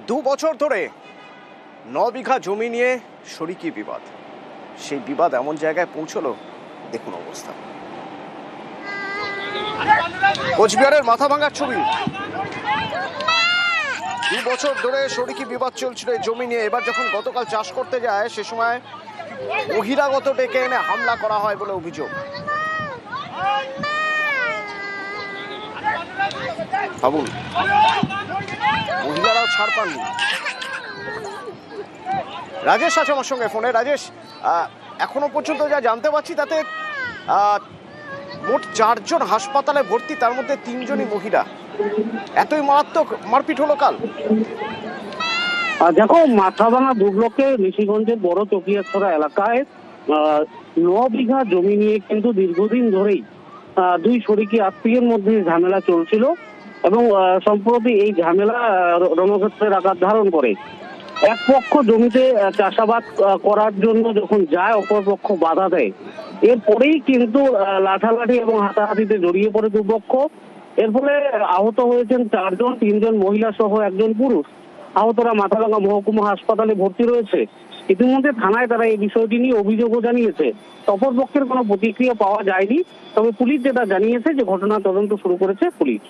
2 বছর ধরে 9 বিঘা জমি নিয়ে শরিকি বিবাদ। সেই বিবাদ এমন জায়গায় পৌঁছলো, দেখুন অবস্থা। কোচবিহারের মাথা ভাঙার ছবি। 2 বছর ধরে শরিকি বিবাদ চলছিল এই জমি নিয়ে। এবার যখন গতকাল চাষ করতে যায় সে সময় বহিরাগত ডেকে এনে হামলা করা হয় বলে অভিযোগ। ভাবুন, মহিলারাও ছাড় পাননি। রাজেশ আছে আমার সঙ্গে ফোনে। রাজেশ, এখনো পর্যন্ত যা জানতে পারছি তাতে মোট 4 জন হাসপাতালে ভর্তি, তার মধ্যে 3 জনই মহিলা। এতই মারাত্মক মারপিট হলো কাল। দেখো, মাথাভাঙা 2 ব্লকে ঋষিগঞ্জের বড় চকিয়াছড়া এলাকায় 9 বিঘা জমি নিয়ে কিন্তু দীর্ঘদিন ধরেই 2 শরিকি আত্মীয়ের মধ্যে ঝামেলা চলছিল এবং সম্প্রতি এই ঝামেলা রণক্ষেত্রের আকার ধারণ করে। এক পক্ষ জমিতে চাষাবাদ করার জন্য যখন যায়, অপর পক্ষ বাধা দেয়। এরপরেই কিন্তু লাঠালাঠি এবং হাতাহাতিতে জড়িয়ে পড়ে দুপক্ষ। এর ফলে আহত হয়েছেন 4 জন, 3 জন মহিলা সহ 1 জন পুরুষ। আহতরা মাথাভাঙা মহকুমা হাসপাতালে ভর্তি রয়েছে। ইতিমধ্যে থানায় তারা এই বিষয়টি নিয়ে অভিযোগও জানিয়েছে। অপর পক্ষের কোনো প্রতিক্রিয়া পাওয়া যায়নি, তবে পুলিশ যেটা জানিয়েছে যে ঘটনা তদন্ত শুরু করেছে পুলিশ।